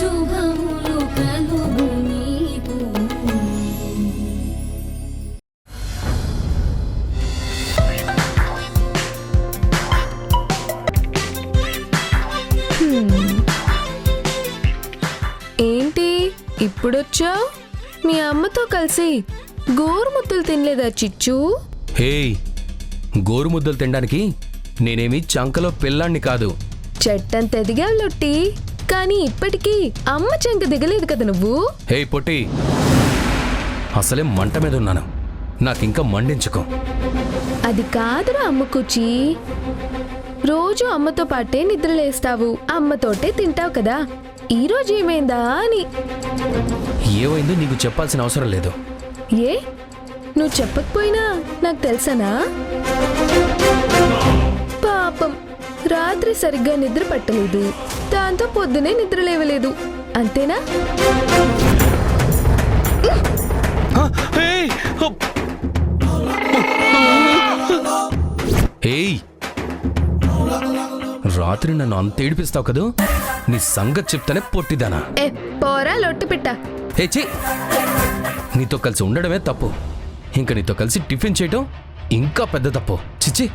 శుభములు కలుగు నీకు. ఏంటి ఇప్పుడొచ్చావు? మీ అమ్మతో కలిసి గోరుముద్దలు తినలేదా చిచ్చు? హేయ్, గోరుముద్దలు తినడానికి నేనేమి చంకలో పిల్లాన్ని కాదు. చెట్టంత ఎదిగావు లొట్టి, కానీ ఇప్పటికీ అమ్మ చంక దిగలేదు కదా నువ్వు. హే పొట్టి, అసలే మంట మీద ఉన్నాను, నాకింకా మండించుకో. అది కాదురా అమ్మకుచి, రోజు అమ్మతో పాటే నిద్రలేస్తావు, అమ్మతోటే తింటావు కదా, ఈ రోజు ఏమైందా అని. ఏమైందో నీకు చెప్పాల్సిన అవసరం లేదు. ఏ నువ్వు చెప్పకపోయినా నాకు తెలుసనా? పాపం రాత్రి సరిగ్గా నిద్ర పట్టలేదు, దాంతో పొద్దునే నిద్ర లేవలేదు, అంతేనా? ఏయ్, రాత్రి నన్ను అంత ఏడిపిస్తావు కదూ, నీ సంగతి చెప్తానే పొట్టిదానా. ఏ పోరా లొట్టి పిట్ట. హే చీ, నీతో కలిసి ఉండడమే తప్పు, ఇంకా నీతో కలిసి టిఫిన్ చేయటం ఇంకా పెద్ద తప్పు. చిచ్చి,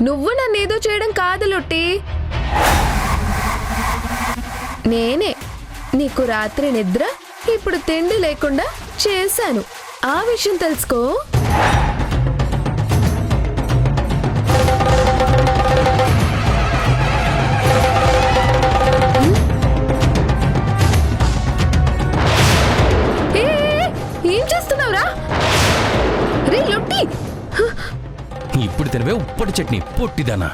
నువ్వు నన్నేదో చేయడం కాదు లొట్టి, నేనే నీకు రాత్రి నిద్ర ఇప్పుడు తిండి లేకుండా చేశాను, ఆ విషయం తెలుసుకో. ఏం చేస్తున్నావురా రే లొట్టి? ఇప్పుడు తినవే ఉప్పటి చట్నీ పొట్టిదానా.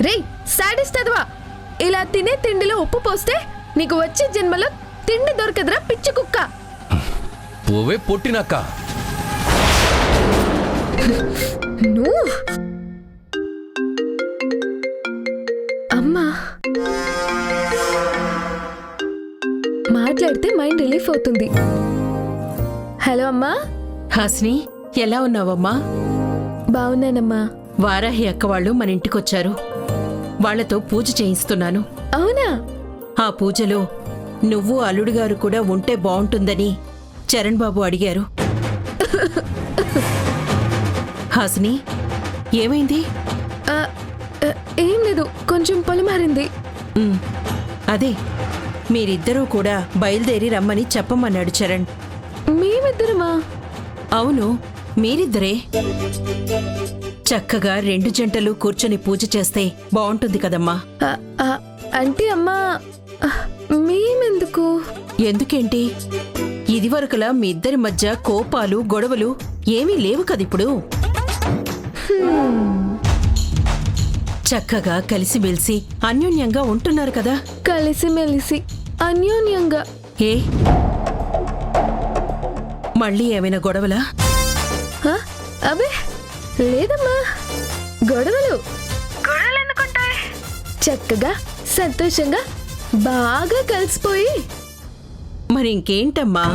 రే సాడిస్ట్ అదవా, ఇలా తినే తిండిలో ఉప్పు పోస్తే నీకు వచ్చే జన్మలో తిండి దొరకదురా పిచ్చి కుక్క. పోవే పొట్టినాక. నువ్వు అమ్మా మాట్లాడితే మైండ్ రిలీఫ్ అవుతుంది. హలో అమ్మా. హాసిని, ఎలా ఉన్నావమ్మా? బాగున్నానమ్మా. వారాహి అక్క వాళ్ళు మన ఇంటికొచ్చారు, వాళ్లతో పూజ చేయిస్తున్నాను. అవునా? ఆ పూజలో నువ్వు అల్లుడుగారు కూడా ఉంటే బావుంటుందని చరణ్ బాబు అడిగారు. హాసిని, ఏమైంది? ఆ, ఏం లేదు, కొంచెం పొలమారింది. అదే మీరిద్దరూ కూడా బయలుదేరి రమ్మని చెప్పమన్నాడు చరణ్. మేమిద్దరమా? అవును, మీరిద్దరే. చక్కగా 2 జంటలు కూర్చొని పూజ చేస్తే బావుంటుంది కదమ్మా. అంటే అమ్మా, మేమెందుకు? ఎందుకేంటి, ఇదివరకులా మీ ఇద్దరి మధ్య కోపాలు గొడవలు ఏమీ లేవు కదిప్పుడు. చక్కగా కలిసిమెలిసి అన్యోన్యంగా ఉంటున్నారు కదా. కలిసిమెలిసి అన్యోన్యంగా? ఏ మళ్ళీ ఏమైనా గొడవలా? అబే లేదమ్మా, గొడవలు ఎందుకుంటాయి? చక్కగా సంతోషంగా బాగా కలిసిపోయి. మరి ఇంకేంటమ్మా,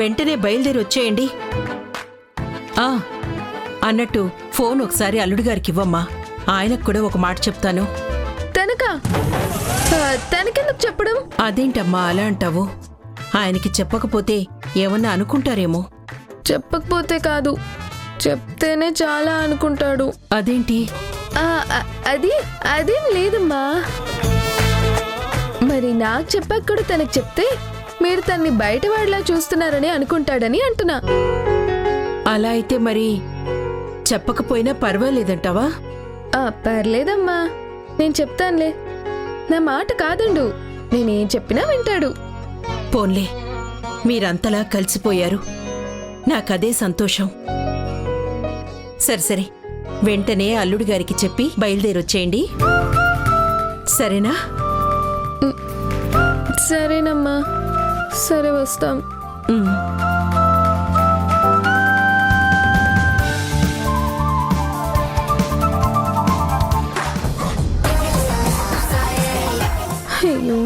వెంటనే బయలుదేరి వచ్చేయండి. అన్నట్టు ఫోన్ ఒకసారి అల్లుడుగారికి ఇవ్వమ్మా, ఆయనకు కూడా ఒక మాట చెప్తాను. తనకెందుకు చెప్పడం? అదేంటమ్మా అలా అంటావు? ఆయనకి చెప్పకపోతే ఏమన్నా అనుకుంటారేమో. చెప్పకపోతే కాదు, చెప్తేనే చాలా అనుకుంటాడు. అదేంటి? అదేం లేదమ్మా, మరి నాకు చెప్పాక కూడా తనకు చెప్తే మీరు తన్ని బయటవాడిలా చూస్తున్నారని అనుకుంటాడని అంటున్నా. అలా అయితే మరి చెప్పకపోయినా పర్వాలేదంటావా? పర్లేదమ్మా, నేను చెప్తానులే, నా మాట కాదండు, నేనేం చెప్పినా వింటాడు. పోన్లే, మీరంతలా కలిసిపోయారు, నాకదే సంతోషం. సరే, వెంటనే అల్లుడి గారికి చెప్పి బయలుదేరొచ్చేయండి, సరేనా? సరేనమ్మా, సరే వస్తాం. అయ్యో,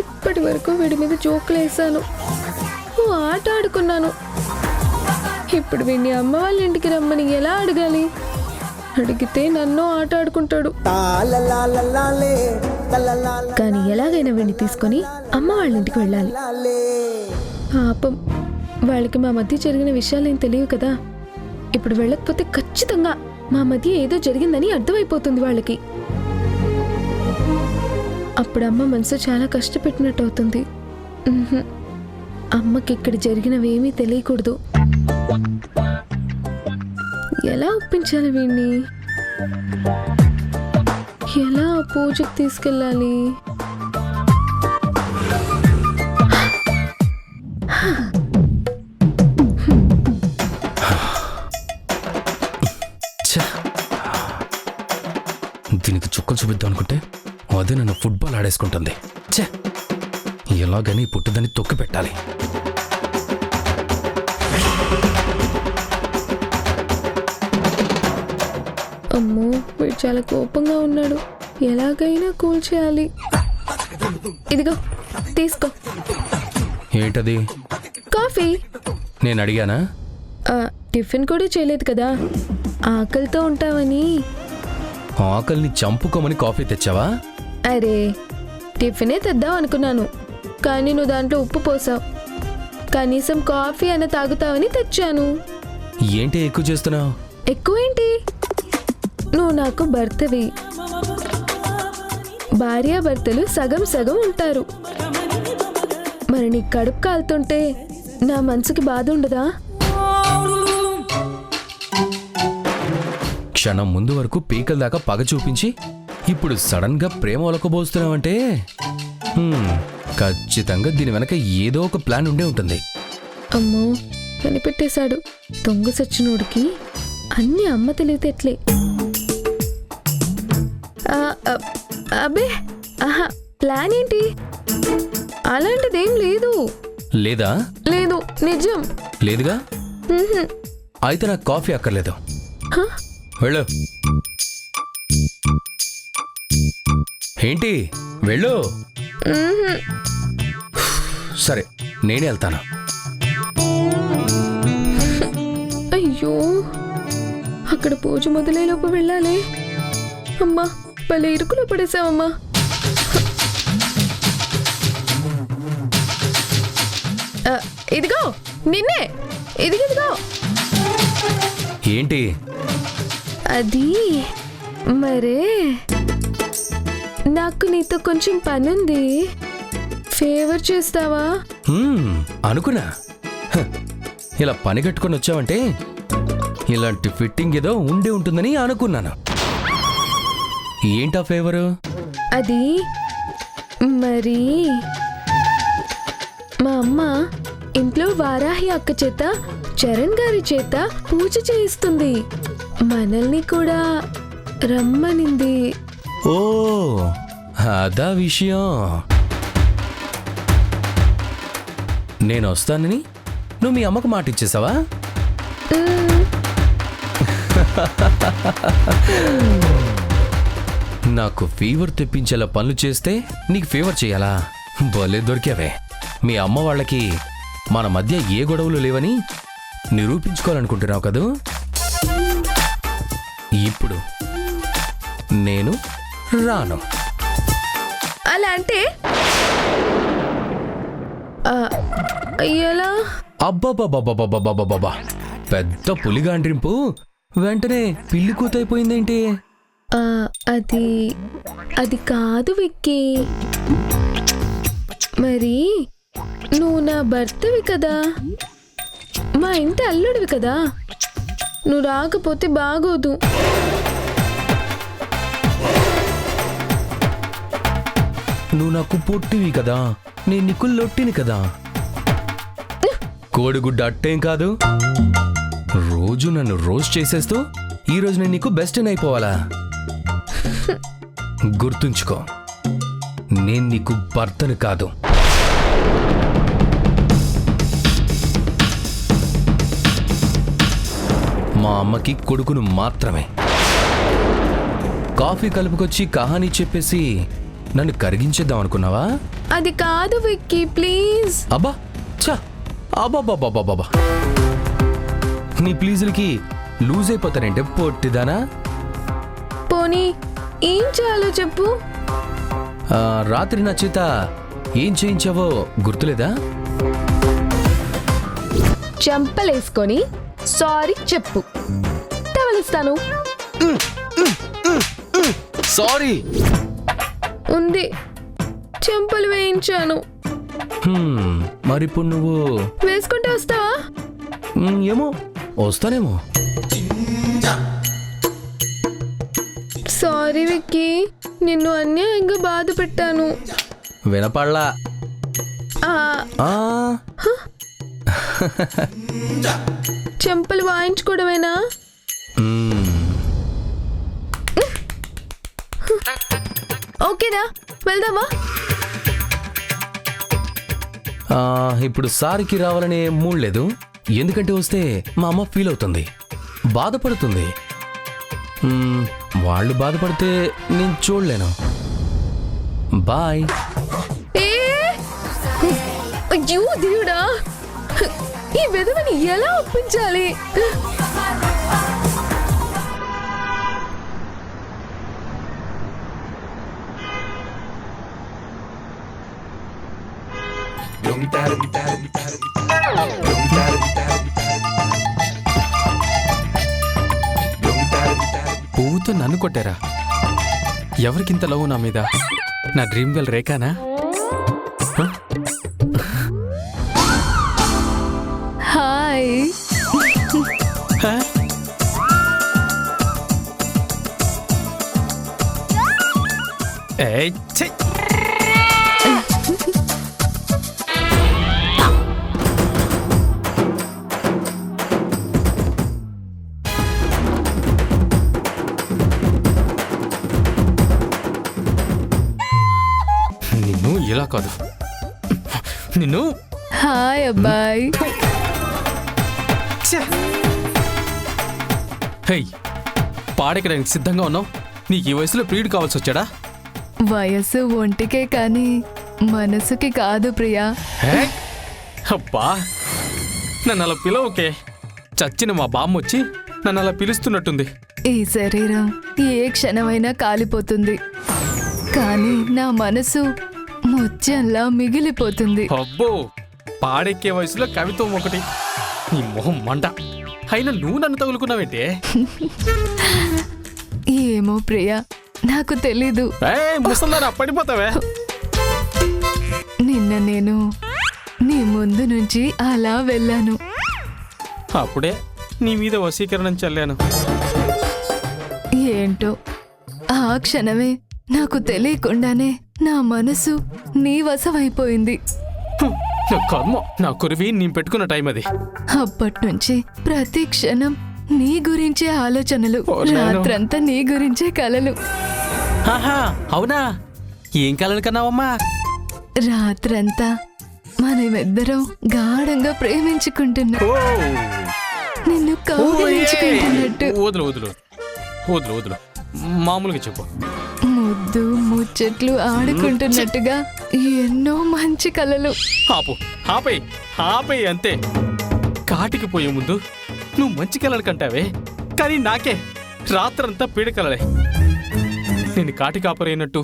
ఇప్పటి వరకు వీడి మీద జోకులేసాను, ఆట ఆడుకున్నాను. ఇప్పుడు వీడిని అమ్మ వాళ్ళ ఇంటికి రమ్మని ఎలా అడగాలి? అడిగితే నన్ను ఆట ఆడుకుంటాడు. కానీ ఎలాగైనా వీడిని తీసుకొని అమ్మ వాళ్ళ ఇంటికి వెళ్ళాలి. పాపం వాళ్ళకి మా మధ్య జరిగిన విషయాలేం తెలియవు కదా. ఇప్పుడు వెళ్ళకపోతే ఖచ్చితంగా మా మధ్య ఏదో జరిగిందని అర్థమైపోతుంది వాళ్ళకి. అప్పుడు అమ్మ మనసు చాలా కష్టపెట్టినట్టు అవుతుంది. అమ్మకి ఇక్కడ జరిగినవేమీ తెలియకూడదు. ఎలా ఒప్పించాలి వీణ్ణి? ఎలా పూజకు తీసుకెళ్ళాలి? దీనికి చుక్కలు చూపిద్దాం అనుకుంటే అదే నన్ను ఫుట్బాల్ ఆడేసుకుంటుంది. ఛే, ఎలాగని పుట్టుదని తొక్కి పెట్టాలి. అమ్మో, వీడు చాలా కోపంగా ఉన్నాడు. ఎలాగైనా కూల్ చేయాలి. ఇదిగో తీసుకో. ఏంటది? కాఫీ. నేను అడిగానా? టిఫిన్ కూడా చేయలేదు కదా, ఆకలితో ఉంటావని. ఆకలిని చంపుకోమని కాఫీ తెచ్చావా? అరే, టిఫినే తెద్దాం అనుకున్నాను, కానీ నువ్వు దాంట్లో ఉప్పు పోసావు. కనీసం కాఫీ అన్న తాగుతావని తెచ్చాను. ఏంటి ఎక్కువ చేస్తున్నావు? ఎక్కువేంటి? నువ్వు నాకు భర్తవి. భార్యాభర్తలు సగం సగం ఉంటారు. మరి నీ కడుపు కాలుతుంటే నా మనసుకి బాధ ఉండదా? క్షణం ముందు వరకు పీకల దాకా పగ చూపించి ఇప్పుడు సడన్ గా ప్రేమ ఒలకబోస్తున్నావంటే ఖచ్చితంగా దీని వెనక ఏదో ఒక ప్లాన్ ఉండే ఉంటుంది. అమ్మో, కనిపెట్టేశాడు. దొంగ సచ్చినోడికి అన్ని అమ్మ తెలివితేట్లే. అబ్బే, ఆహా, ప్లాన్ ఏంటి? అలాంటిదేం లేదు. లేదా? లేదు, నిజం లేదుగా. అయితే నాకు కాఫీ అక్కర్లేదు. వెళ్ళు. ఏంటి? వెళ్ళు. సరే, నేనే వెళ్తాను. అయ్యో, అక్కడ పూజ మొదలయ్యేలోపు వెళ్ళాలి. అమ్మా, భలే ఇరుకులో పడేసావమ్మా. ఇదిగో నిన్నే. ఇదిగో. ఏంటి? అది మరే, నాకు నీతో కొంచెం పనుంది. ఫేవర్ చేస్తావా? అనుకున్నా. ఇలా పని కట్టుకొని వచ్చావంటే ఇలాంటి ఫిట్టింగ్ ఏదో ఉండి ఉంటుందని అనుకున్నాను. ఏంటా ఫేవరు? అది మరి మా అమ్మ ఇంట్లో వారాహి అక్క చేత, చరణ్ గారి చేత పూజ చేయిస్తుంది. మనల్ని కూడా రమ్మనింది. ఓ, అదా విషయం. నేను వస్తానని నువ్వు మీ అమ్మకు మాట ఇచ్చేసావా? నాకు ఫీవర్ తెప్పించేలా పనులు చేస్తే నీకు ఫేవర్ చేయాలా? భలే దొరికావే. మీ అమ్మ వాళ్ళకి మన మధ్య ఏ గొడవలు లేవని నిరూపించుకోవాలనుకుంటున్నావు కదూ? ఇప్పుడు నేను రాను. అలా అంటే ఎలా? అబ్బాబాబాబాబాబాబాబా, పెద్ద పులిగాండ్రింపు వెంటనే పిల్లి కూతైపోయిందేంటి? అది కాదు విక్కీ. మరి నువ్వు నా భర్తవి కదా, మా ఇంటి అల్లుడివి కదా. నువ్వు రాకపోతే బాగోదు. నువ్వు నాకు పొట్టివి కదా, నేను నీకు లొట్టిని కదా. కోడిగుడ్డ అట్టేం కాదు. రోజు నన్ను రోస్ట్ చేసేస్తూ ఈరోజు నేను నీకు బెస్ట్ అయిపోవాలా? గుర్తుంచుకో, నేను నీకు భర్తను కాదు. మా అమ్మకి కొడుకును మాత్రమే. కాఫీ కలుపుకొచ్చి కహానీ చెప్పేసి నన్ను కరిగించేద్దాం అనుకున్నావా? అది కాదు విక్కీ, ప్లీజ్. అబ్బా చా, అబ్బాబాబాబాబా, నీ ప్లీజులకి లూజ్ అయిపోతానంటే పొట్టిదానా? పోనీ ఏం చేయాలో చెప్పు. రాత్రి నా చేత ఏం చేయించావో గుర్తులేదా? చంపలేసుకొని సారీ చెప్పు, తవలిస్తాను. సారీ. ఉంది, చెంపలు వేయించాను. మరిప్పుడు నువ్వు వేసుకుంటే వస్తావా? ఏమో, వస్తానేమో. సారీ విక్కీ, నిన్ను అన్యాయంగా బాధ పెట్టాను. వినపడలా. చెంపలు వాయించుకోవడమేనా? ఓకేనా, వెళ్దామా? ఇప్పుడు సారికి రావాలనే మూడ్ లేదు. ఎందుకంటే వస్తే మా అమ్మ ఫీల్ అవుతుంది, బాధపడుతుంది. వాళ్ళు బాధపడితే నేను చూడలేను. బాయ్. అయ్యో దేవుడా, ఈ విధవని ఎలా ఒప్పించాలి? పువ్వుతో నన్ను కొట్టారా? ఎవరికింత లవ్ నా మీద? నా డ్రీమ్ గర్ల్ రేఖానా? హాయ్. ఏయ్, ఛీ! నిన్ను ఇలా కాదు, నిన్ను. హాయ్ అబ్బాయి. హే, పాడెక్కడానికి సిద్ధంగా ఉన్నావు? నీకు ఈ వయసులో ప్రియుడు కావాల్సి వచ్చాడా? వయసు ఒంటికే కానీ మనసుకి కాదు ప్రియా. అబ్బా, నన్ను అలా పిలవకే. చచ్చిన మా బామ్మ వచ్చి నన్ను అలా పిలుస్తున్నట్టుంది. ఈ శరీరం ఏ క్షణమైనా కాలిపోతుంది, కానీ నా మనసు ముత్యంలా మిగిలిపోతుంది. అబ్బో, పాడెక్కే వయసులో కవిత్వం ఒకటి. నీ మొహం మంట. అయినా నువ్వు నన్ను తగులుకున్నావేంటే? ఏమో ప్రియా, నాకు తెలీదు. ముసల్దారా, పడిపోతావే. నిన్న నేను నీ ముందు నుంచి అలా వెళ్ళాను. అప్పుడే నీ మీద వశీకరణం చల్లాను. ఏంటో ఆ క్షణమే నాకు తెలియకుండానే నా మనసు నీ వశమైపోయింది. నా కర్మ, నా కురివి నేను పెట్టుకున్న టైం అది. అప్పట్నుంచి ప్రతి క్షణం నీ గురించే ఆలోచనలు, రాత్రంతా నీ గురించే కలలు. ఆహా, అవునా? ఏం కలలు కన్నావమ్మా? రాత్రంతా మనమిద్దరం గాఢంగా ప్రేమించుకుంటున్నా, నిన్ను కౌగిలించుకుంటున్నట్టు. వదులు వదులు వదులు వదులు, మామూలుగా చెప్పు. ముద్దు ముచ్చట్లు ఆడుకుంటున్నట్టుగా ఎన్నో మంచి కలలు. ఆపు, ఆపే ఆపే, అంతే. కాటికి పోయే ముందు నువ్వు మంచి కలలు కంటావే, కానీ నాకే రాత్రంతా పీడకలలే. నేను కాటి కాపరైనట్టు,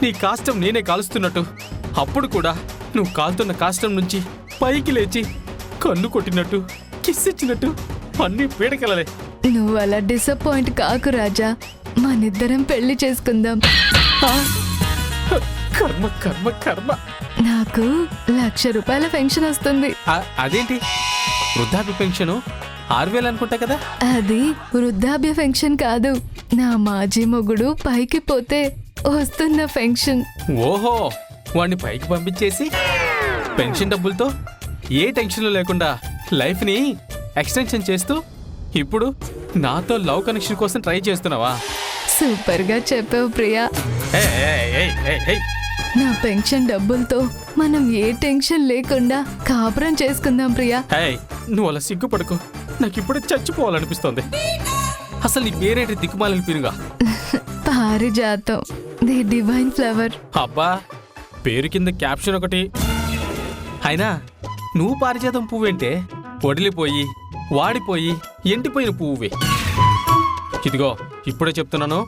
నీ కాష్టం నేనే కాలుస్తున్నట్టు, అప్పుడు కూడా నువ్వు కాలుతున్న కాష్టం నుంచి పైకి లేచి కన్ను కొట్టినట్టు, కిస్ ఇచ్చినట్టు, అన్ని పీడకలలే. నువ్వు అలా డిసప్పాయింట్ కాకు రాజా, మనిద్దరం పెళ్లి చేసుకుందాం. కర్మ కర్మ కర్మ. నాకు 1,00,000 రూపాయల పెన్షన్ వస్తుంది. అదేంటి, వృద్ధాప్య పెన్షన్ 6,000 అనుకుంటా కదా? అది వృద్ధాప్య పెన్షన్ కాదు, నా మాజీ మొగుడు పైకి పోతే వస్తున్న పెన్షన్. ఓహో, వాడిని పైకి పంపించేసి పెన్షన్ డబ్బులతో ఏ టెన్షన్ లేకుండా లైఫ్ ని ఎక్స్టెన్షన్ చేస్తూ ఇప్పుడు నాతో లవ్ కనెక్షన్ కోసం ట్రై చేస్తున్నావా? సూపర్ గా చెప్పావు ప్రియా. నా పెన్షన్ డబ్బులతో మనం ఏ టెన్షన్ లేకుండా కాపురం చేసుకుందాం ప్రియా. నువ్వు అలా సిగ్గుపడుకో, నాకు ఇప్పుడే చచ్చిపోవాలనిపిస్తోంది. అసలు నీ పేరేంటి దిక్కుమాలని పిరుగా? పారిజాతం, ది డివైన్ ఫ్లవర్. అబ్బా, పేరు కింద క్యాప్షన్ ఒకటి. అయినా నువ్వు పారిజాతం పువ్వేంటే? వడిలిపోయి వాడిపోయి ఎండిపోయిన పువ్వువే. ఇదిగో ఇప్పుడే చెప్తున్నాను,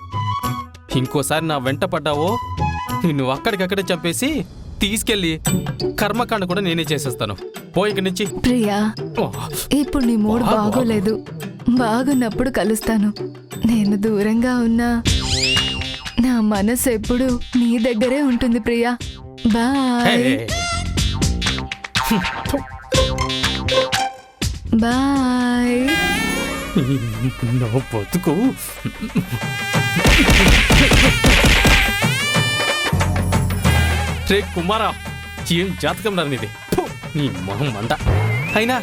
ఇంకోసారి నా వెంట పడ్డావో నిన్ను అక్కడికక్కడే చంపేసి తీసుకెళ్ళి కర్మకాండ కూడా నేనే చేసేస్తాను. పో ఇక్కడి నుంచి. ప్రియా, ఓ, ఇప్పుడు నీ మూడు బాగోలేదు. బాగున్నప్పుడు కలుస్తాను. నేను దూరంగా ఉన్నా నా మనసు ఎప్పుడు నీ దగ్గరే ఉంటుంది ప్రియా. బాయ్ హే. బాయ్. నా బతుకు. రే కుమారా, ఏం జాతకం రా నీది. ఫు, నీ మొహం మంట. అయినా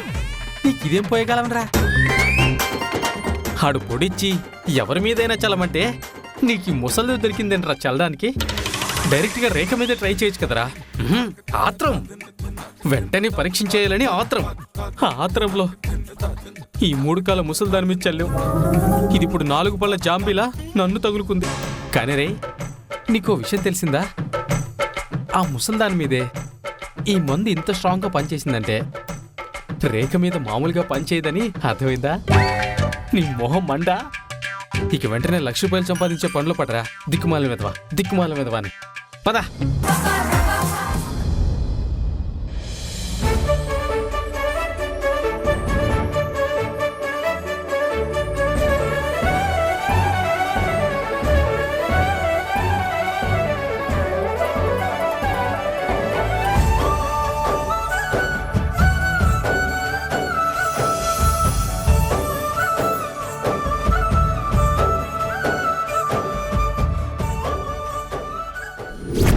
నీకు ఇదేం పోయగలవనరా? ఆడు పొడిచ్చి ఎవరి మీదైనా చల్లమంటే నీకు ఈ ముసలి దొరికిందేంట్రా చల్లడానికి? డైరెక్ట్గా రేఖ మీద ట్రై చేయొచ్చు కదరా. ఆత్రం, వెంటనే పరీక్షించేయాలని ఆత్రం. ఆ ఆత్రంలో ఈ 3 కాల ముసలి దాని మీద చల్లావు. ఇది ఇప్పుడు 4 పళ్ళ జాంబీలా నన్ను తగులుకుంది. కానీ రే, నీకో విషయం తెలిసిందా? ఆ ముసల్దాని మీదే ఈ మందు ఇంత స్ట్రాంగ్గా పనిచేసిందంటే రేఖ మీద మామూలుగా పనిచేయదని అర్థమైందా? నీ మొహం మండ. ఇక వెంటనే ₹1,00,000 సంపాదించే పనులు పడరా. దిక్కుమాల మీదవా అని పదా.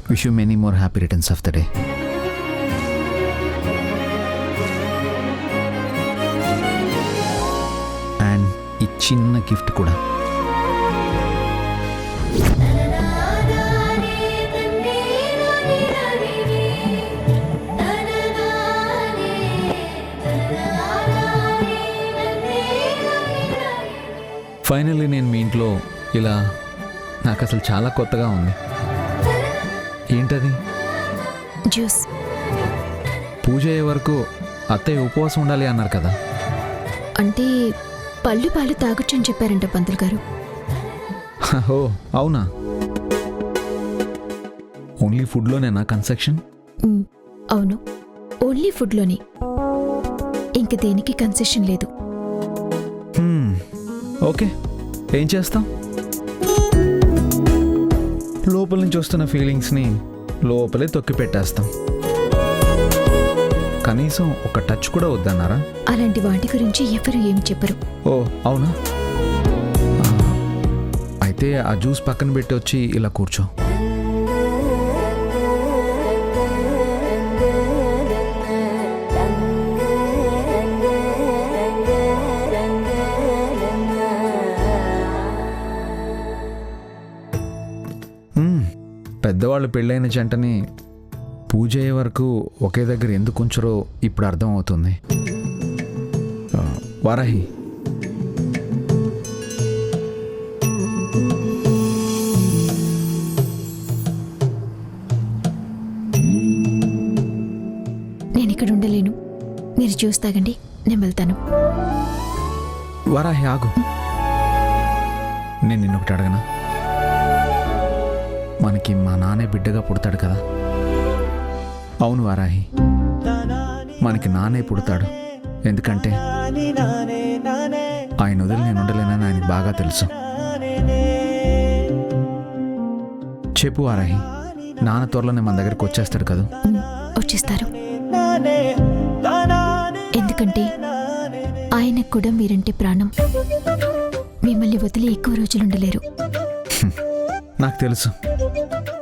Wish you many more happy returns of the day. And ఈ చిన్న గిఫ్ట్ కూడా. ఫైనల్లీ నేను మీ ఇంట్లో ఇలా, నాకు అసలు చాలా కొత్తగా ఉంది. ఏంటది? జ్యూస్. పూజ అయ్యే వరకు అత్తయ్య ఉపవాసం ఉండాలి అన్నారు కదా. అంటే పళ్ళు పాలు తాగొచ్చని చెప్పారంట పంతులు గారు. ఓ అవునా? ఓన్లీ ఫుడ్లోనేనా కన్సెక్షన్? అవును, ఓన్లీ ఫుడ్లోనే, ఇంక దేనికి కన్సెషన్ లేదు. ఓకే, ఏం చేస్తాం? లోపల నుంచి వస్తున్న ఫీలింగ్స్ని లోపలే తొక్కి పెట్టేస్తాం. కనీసం ఒక టచ్ కూడా వద్దన్నారా? అలాంటి వాటి గురించి ఎవరు ఏమి చెప్పరు. ఓ అవునా? అయితే ఆ జ్యూస్ పక్కన పెట్టి వచ్చి ఇలా కూర్చో. పెద్దవాళ్ళు పెళ్ళైన జంటని పూజ అయ్యే వరకు ఒకే దగ్గర ఎందుకు ఉంచరో ఇప్పుడు అర్థం అవుతుంది. వారాహి, నేను ఇక్కడ ఉండలేను, మీరు జ్యూస్ తాగండి, నేను వెళ్తాను. వారాహి ఆగు, నేను నిన్నొకటి అడగనా? మనకి మా నాన్నే బిడ్డగా పుడతాడు కదా. అవును వారాహి, మనకి నాన్నే పుడతాడు. ఎందుకంటే ఆయన వదిలి నేను ఉండలేనని ఆయనకి బాగా తెలుసు. చెప్పు వారాహి, నాన్న త్వరలోనే మన దగ్గరికి వచ్చేస్తాడు కదా? వచ్చేస్తారు. ఎందుకంటే ఆయనకు కూడా మీరంటే ప్రాణం. మిమ్మల్ని వదిలి ఎక్కువ రోజులు ఉండలేరు. నాకు తెలుసు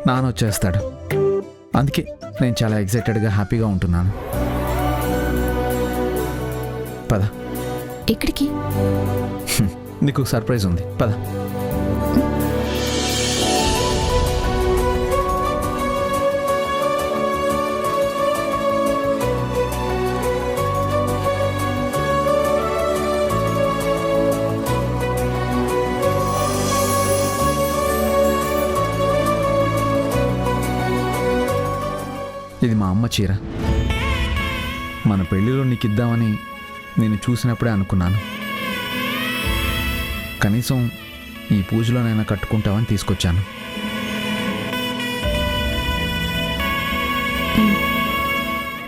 నాన్న వచ్చేస్తాడు. అందుకే నేను చాలా ఎక్సైటెడ్గా హ్యాపీగా ఉంటున్నాను. పద. ఎక్కడికి? నీకు సర్ప్రైజ్ ఉంది, పద. ఇది మా అమ్మ చీర. మన పెళ్ళిలో నీకు ఇద్దామని నేను చూసినప్పుడే అనుకున్నాను. కనీసం ఈ పూజలోనైనా కట్టుకుంటామని తీసుకొచ్చాను.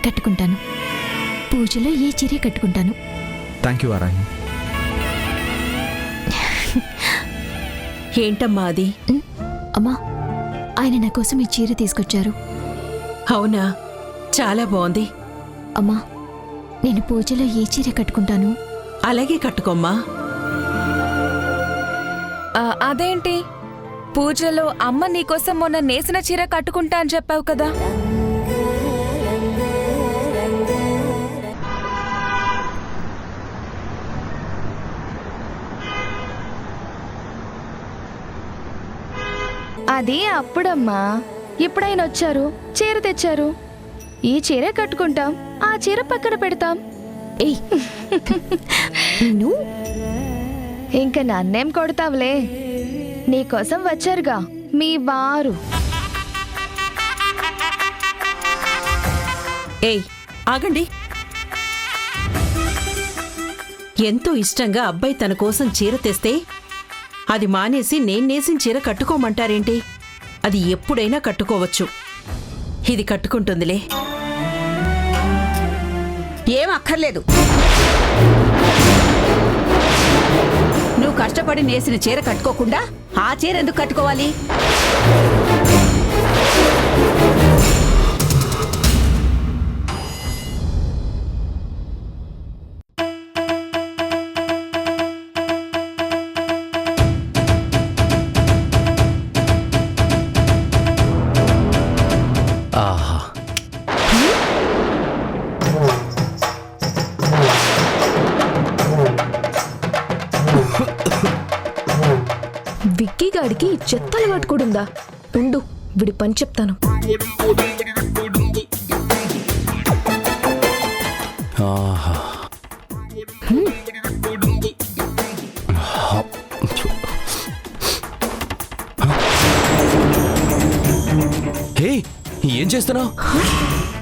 కట్టుకుంటాను. పూజలో ఏ చీర కట్టుకుంటాను. Thank you Varahi. ఏంటమ్మా అది? అమ్మా, ఆయన నా కోసం ఈ చీర తీసుకొచ్చారు. అవునా, చాలా బాగుంది. అమ్మా, నేను పూజలో ఏ చీర కట్టుకుంటాను. అలాగే కట్టుకోమ్మా. అదేంటి, పూజలో అమ్మ నీకోసం మొన్న నేసిన చీర కట్టుకుంటా అని చెప్పావు కదా. అది అప్పుడమ్మా. ఇప్పుడైనా వచ్చారు, చీర తెచ్చారు. ఈ చీర కట్టుకుంటాం, ఆ చీర పక్కన పెడతాం. ఏయ్ నిన్ను ఇంకా నన్నేం కొడతావులే. నీకోసం వచ్చారుగా మీ వారు. ఏయ్, ఆగండి. ఎంతో ఇష్టంగా అబ్బాయి తన కోసం చీర తెస్తే అది మానేసి నేనేసిన చీర కట్టుకోమంటారేంటి? అది ఎప్పుడైనా కట్టుకోవచ్చు. ఇది కట్టుకుంటుందిలే. ఏం అక్కర్లేదు. నువ్వు కష్టపడి నేసిన చీర కట్టుకోకుండా ఆ చీర ఎందుకు కట్టుకోవాలి? ఆహా, విక్కీ గాడికి ఈ చెత్త అలవాటు కూడా ఉందా? ఉండు, విడి పని చెప్తాను. ఆహా. హే, ఏం చేస్తున్నావు?